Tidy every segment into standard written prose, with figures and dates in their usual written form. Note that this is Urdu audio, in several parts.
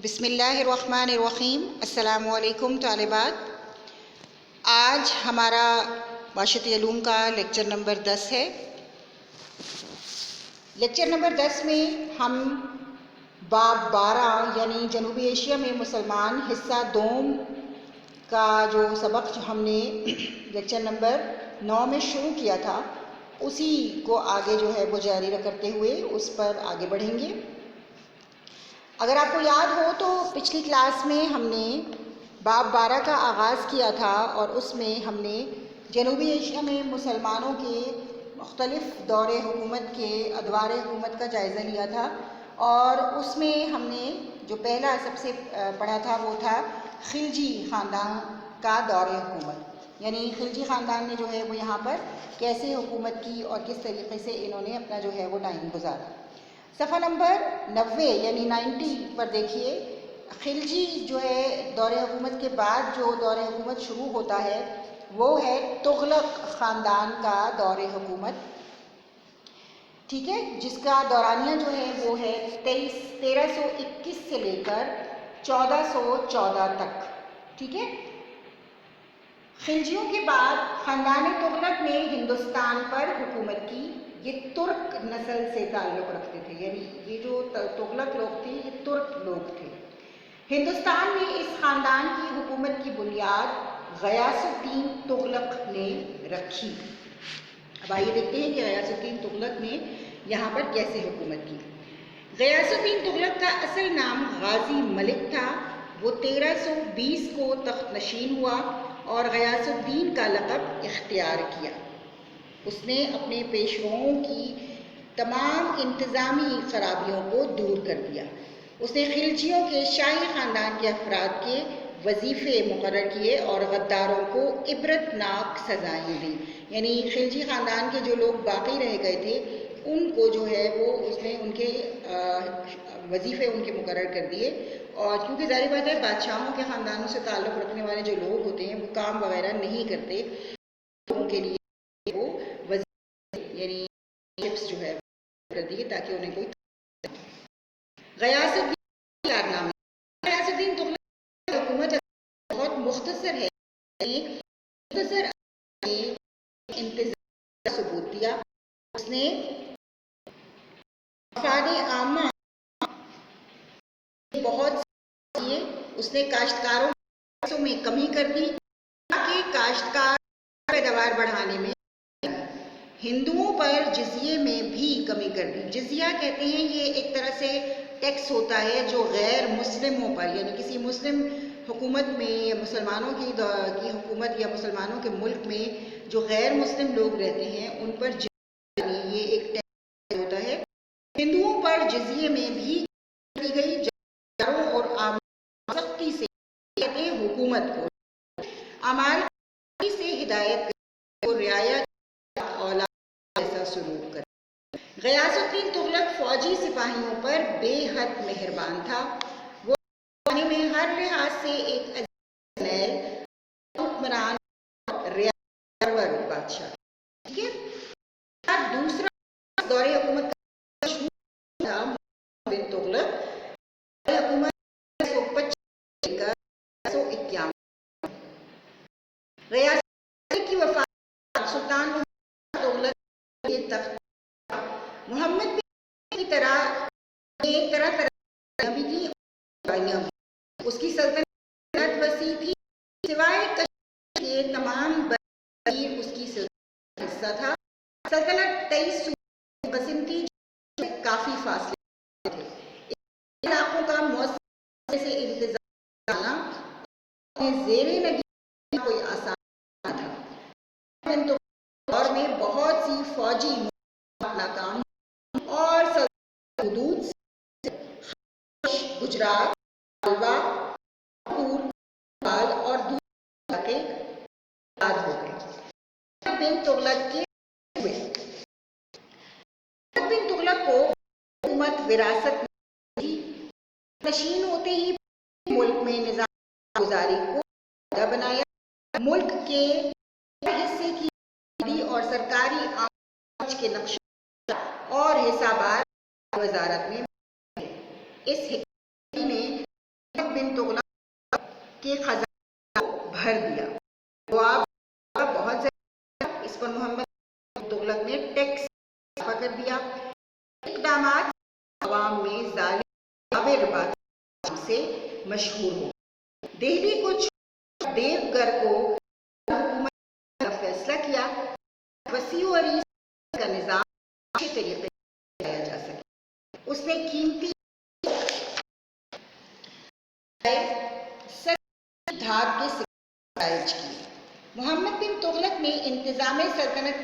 بسم اللہ الرحمن الرحیم۔ السلام علیکم طالبات۔ آج ہمارا معاشرتی علوم کا لیکچر نمبر 10 ہے۔ لیکچر نمبر 10 میں ہم باب 12 یعنی جنوبی ایشیا میں مسلمان حصہ دوم کا جو سبق ہم نے لیکچر نمبر 9 میں شروع کیا تھا اسی کو آگے وہ جاری کرتے ہوئے اس پر آگے بڑھیں گے۔ اگر آپ کو یاد ہو تو پچھلی کلاس میں ہم نے باب 12 کا آغاز کیا تھا اور اس میں ہم نے جنوبی ایشیا میں مسلمانوں کے مختلف دور حکومت کے ادوار حکومت کا جائزہ لیا تھا، اور اس میں ہم نے جو پہلا سب سے پڑھا تھا وہ تھا خلجی خاندان کا دور حکومت، یعنی خلجی خاندان نے وہ یہاں پر کیسے حکومت کی اور کس طریقے سے انہوں نے اپنا وہ ٹائم گزارا۔ صفحہ نمبر 90 یعنی 90 پر دیکھیے، خلجی دور حکومت کے بعد جو دور حکومت شروع ہوتا ہے وہ ہے تغلق خاندان کا دور حکومت، ٹھیک ہے، جس کا دورانیہ وہ ہے 1321 سے لے کر 1414 تک، ٹھیک ہے۔ خلجیوں کے بعد خاندان تغلق نے ہندوستان پر حکومت کی۔ یہ ترک نسل سے تعلق رکھتے تھے، یعنی یہ جو تغلق لوگ تھے یہ ترک لوگ تھے۔ ہندوستان میں اس خاندان کی حکومت کی بنیاد غیاث الدین تغلق نے رکھی۔ اب آئیے دیکھتے ہیں کہ غیاث الدین تغلق نے یہاں پر کیسے حکومت کی۔ غیاث الدین تغلق کا اصل نام غازی ملک تھا۔ وہ 1320 کو تخت نشین ہوا اور غیاث الدین کا لقب اختیار کیا۔ اس نے اپنے پیشواؤں کی تمام انتظامی خرابیوں کو دور کر دیا۔ اس نے خلجیوں کے شاہی خاندان کے افراد کے وظیفے مقرر کیے اور غداروں کو عبرتناک سزائیں دیں، یعنی خلجی خاندان کے جو لوگ باقی رہ گئے تھے ان کو وہ اس نے ان کے وظیفے ان کے مقرر کر دیے، اور کیونکہ ظاہر بات ہے بادشاہوں کے خاندانوں سے تعلق رکھنے والے جو لوگ ہوتے ہیں وہ کام وغیرہ نہیں کرتے، ان کے لیے وہ وظیفے یعنی شپس کر دیے تاکہ انہیں کوئی غیاث الدین کارنامے۔ غیاث الدین تغلق کی حکومت بہت مختصر ہے، مختصر انتظام کا ثبوت دیا۔ اس نے مفاد عامہ بہت کیے۔ اس نے کاشتکاروں میں کمی کر دی تاکہ کاشتکار پیداوار بڑھانے میں، ہندوؤں پر جزیے میں بھی کمی کر دی۔ جزیہ کہتے ہیں یہ ایک طرح سے ٹیکس ہوتا ہے جو غیر مسلموں پر، یعنی کسی مسلم حکومت میں یا مسلمانوں کی حکومت یا مسلمانوں کے ملک میں جو غیر مسلم لوگ رہتے ہیں ان پر جزیہ، یہ ایک ٹیکس ہوتا ہے۔ ہندوؤں پر جزیے میں بھی کی گئی، جزیروں اور اعمال سختی سے کہتے ہیں حکومت کو، اعمال سے ہدایت کو رعایا اولاد جیسا سلوک کر۔ غیاث الدین تغلق فوجی سپاہیوں پر بے حد مہربان تھا۔ وہ زمانے میں ہر لحاظ سے ایک عزیز جرنیل، حکمران اور رعایا پرور بادشاہ، ٹھیک ہے۔ دوسرا دور حکومت کا شروع تھا محمد بن تغلق حکومت 1325 سے لے کر 1351۔ غیاث الدین کی وفات سلطان محمد تغلق کے تخت محمد بن کی طرح بھی کی اور اس کی سلطنت وسیع تھی، سوائے کشمیر کے تمام بر اس کی سلطنت کا حصہ تھا۔ سلطنت 23 صوبوں میں منقسم تھی جو کافی فاصلے تھے۔ ان علاقوں کا مؤثر سے انتظام کرنا اور زیر نگین کوئی آسان نہ تھا۔ بن تغلق دور میں بہت سی فوجی مہمات ناکام اور سلطنت حدود سے خش، گجرات، مالوا، پور، بنگال اور دوسرے علاقے آزاد ہو گئے۔ محمد بن تغلق کے ہوئے، محمد بن تغلق کو حکومت وراثت میں تھی۔ نشین ہوتے ہی ملک میں نظام گزاری کو سادہ بنایا، ملک کے ہر حصے کی آبادی اور سرکاری آمدنی کے نقشہ اور حسابات وزارت میں اس حکمت نے بن تغلق کے خزانے کو بھر دیا. جواب بہت زیادہ. اس پر محمد بن تغلق نے ٹیکس اضافہ کر دیا. اقدامات عوام میں ظالم جابر بادشاہ سے مشہور ہو. دہلی کو چھوڑ دیوگر کو حکومت کا فیصلہ کیا. وسیع و عریض کا نظام اچھے طریقے سے چلایا جا سکے. اس نے قیمتی دھات کے سکے رائج کیے. محمد بن تغلق نے انتظام سلطنت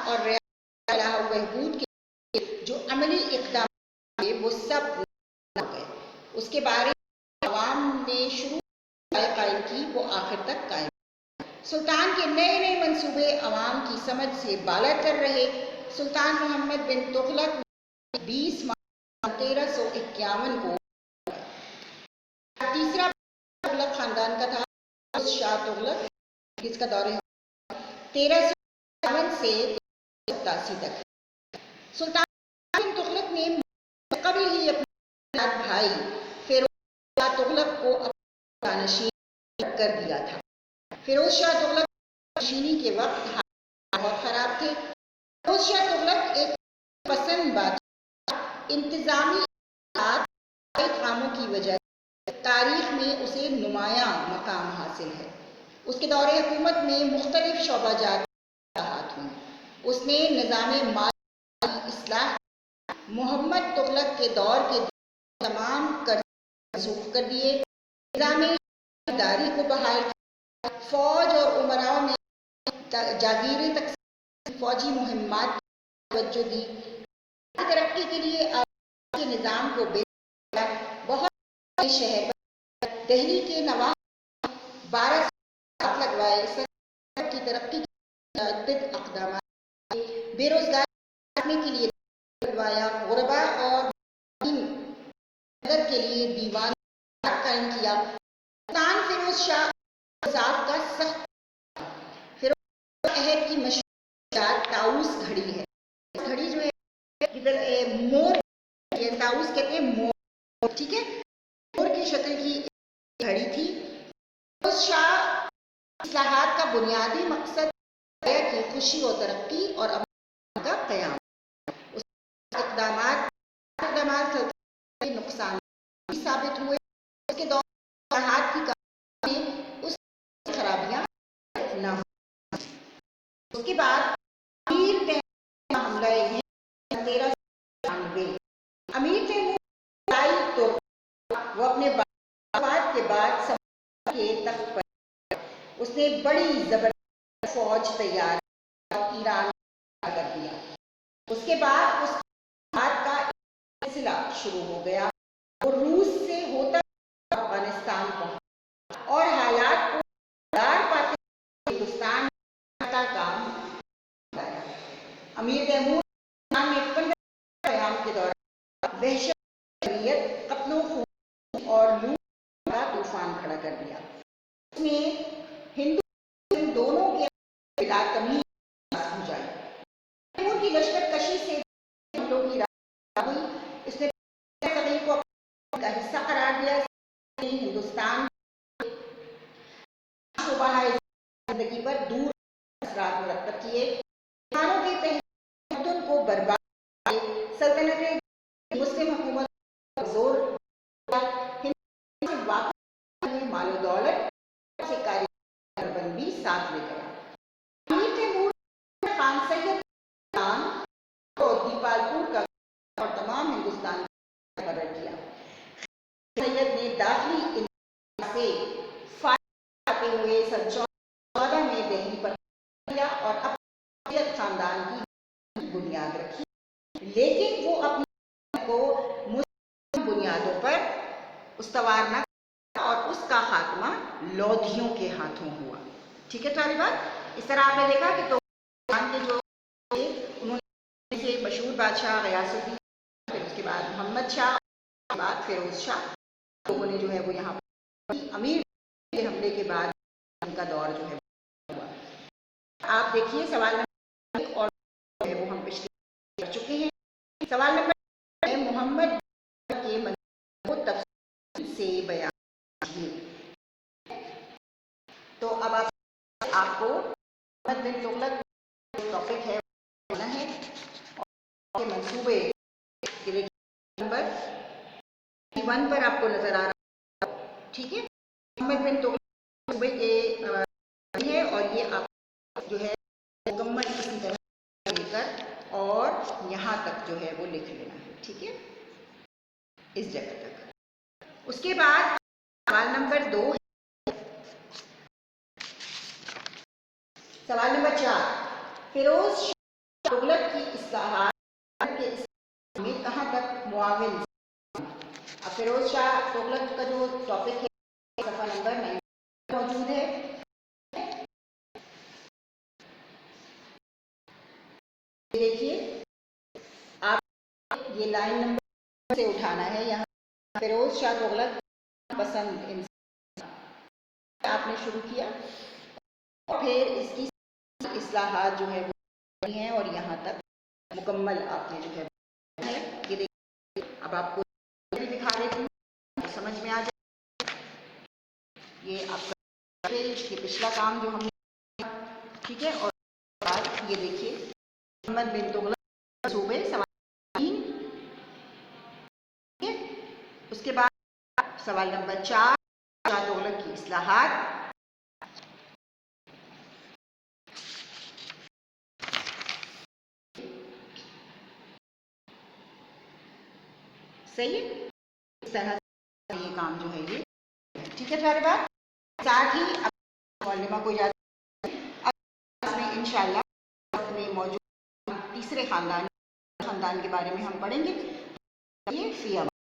اور فلاح و بہبود کے جو عملی اقدامات تھے وہ سب ہو گئے. اس کے بارے میں عوام نے شروع قائم کی وہ آخر تک قائم. سلطان کے نئے نئے منصوبے عوام کی سمجھ سے بالا تر رہے. سلطان محمد بن تغلق نے 20 مارچ 1351 کو تیسرا تغلق خاندان کا تھا شاہ تغلق جس کا دور 1351 سے 1387 تک. سلطان بن تغلق نے قبل ہی اپنے بھائی فیروز شاہ تغلق کو اپنا جانشین کر دیا تھا. فیروز شاہ تغلق جانشینی کے وقت حالات بہت خراب تھے. فیروز شاہ تغلق ایک پسند بادشاہ انتظامی کاموں کی وجہ سے تاریخ میں اسے نمایاں مقام حاصل ہے. اس کے دور حکومت میں مختلف شعبہ جات ہاتھ ہوئیں. اس نے نظام مالی اصلاح. محمد تغلق کے دور کے تمام قرض منسوخ کر دیے. نظام داری کو بحال کیا. فوج اور امراء میں جاگیریں تقسیم. فوجی مہمات کی توجہ دی. ترقی کے لیے آبادی کے نظام کو بہتر کیا. بہت شہر دہلی کے نواح 12 سال لگوائے. سرکار کی ترقی کے متعدد اقدامات. بے روزگاری کرنے کے لیے بنوایا. غربا اور مدد کے لیے دیوان قائم کیا. سلطان فیروز شاہ انصاف کا سخت. فیروز عہد کی مشہور طاؤس گھڑی ہے. گھڑی جو ہے ادھر مور طاؤس کہتے ہیں مور. ٹھیک ہے, مور کی شکل کی گھڑی تھی. فیروز شاہ اصلاحات کا بنیادی مقصد ہے کہ خوشی و ترقی اور امن کا قیام. اس اقدامات سلطنت کے نقصان ثابت ہوئے. اس کے دور اصلاحات کی کام میں اس کی خرابیاں نہ ہوئی. اس کے بعد امیر تیمور کا حملہ 1392. امیر تیمور وہ اپنے وفات کے بعد سلطنت کے تخت پر اس نے بڑی زبردست فوج تیار اور ایران کر دیا. اس کے بعد اس بات کا سلسلہ شروع ہو گیا. وہ روس سے ہوتا افغانستان پہنچا اور حالات کو دار پاتے ہندوستان کا کام کرایا. امیر تیمور نے 15 قیام کے دوران وحشت قتل و خون اور لوٹ کا طوفان کھڑا کر دیا. اس نے ہندو دونوں کے بلا تمیز بجائی. تیمور کی لشکر کشی سے حملوں کی راہ ہوئی. اس نے صغیر کو کا حصہ قرار دیا. ہندوستان شعبہ زندگی پر دور اثرات مرتب کیے. مسلمانوں کے تمدن کو برباد کیے. سلطنت مسلم حکومت پر زور دیا. ہندوستان سے واقع مال و دولت سے کاروبار بندی ساتھ لے گیا. امیر تیمور نے خان سید خان اور دیپالپور کا اور تمام ہندوستان کا مقرر کیا. سید نے داخلی انتظام سے فائدہ اٹھاتے ہوئے سن 1414 میں دہلی پر کیا اور اپنے خاندان کی بنیاد رکھی. لیکن وہ اپنی کو مسلم بنیادوں پر استوار نہ کیا اور اس کا خاتمہ لودھیوں کے ہاتھوں ہوا. ٹھیک ہے طالبات, اس طرح آپ نے دیکھا کہ تو کے جو انہوں نے سے مشہور بادشاہ غیاث الدین, پھر اس کے بعد محمد شاہ, کے بعد فیروز شاہ, لوگوں نے جو ہے وہ یہاں پر امیر کے حملے کے بعد ان کا دور جو ہے ہوا. آپ دیکھیے سوال نمبر 1 اور جو ہے وہ ہم پچھلے کر چکے ہیں. سوال نمبر محمد کے منصب کو تفصیل سے بیان 1 پر آپ کو نظر آ رہا ہے، ٹھیک ہے. محمد بن تغلق صوبے کے ہے، اور یہ آپ جو ہے مکمل اسی طرح لے کر اور یہاں تک جو ہے وہ لکھ لینا ہے، ٹھیک ہے، اس جگہ تک. اس کے بعد سوال نمبر 2 سوال نمبر 4 فیروز شاہ تغلق کی اصلاحات کے میں کہاں تک معاون. اب فیروز شاہ تغلق کا جو ٹاپک ہے صفحہ نمبر 9 موجود ہے. دیکھیے آپ یہ لائن نمبر سے اٹھانا ہے. یہاں فیروز شاہ تغلق پسند انسان آپ نے شروع کیا، اور پھر اس کی اصلاحات جو ہے وہ ہیں اور یہاں تک مکمل آپ نے جو ہے یہ دیکھیے. اب آپ کو دکھا دیتی ہوں سمجھ میں آ جائے. یہ آپ کا یہ پچھلا کام جو ہم نے، ٹھیک ہے. اور بعد یہ دیکھیے محمد بن تغلق صوبے سوال 3. اس کے بعد سوال نمبر 4 شاہ تغلق کی اصلاحات. صحیح ہے، اس طرح سے یہ کام جو ہے یہ ٹھیک ہے. پیارے بات ساتھ ہی معلمہ کو یاد میں انشاءاللہ میں موجود تیسرے خاندان کے بارے میں ہم پڑھیں گے. یہ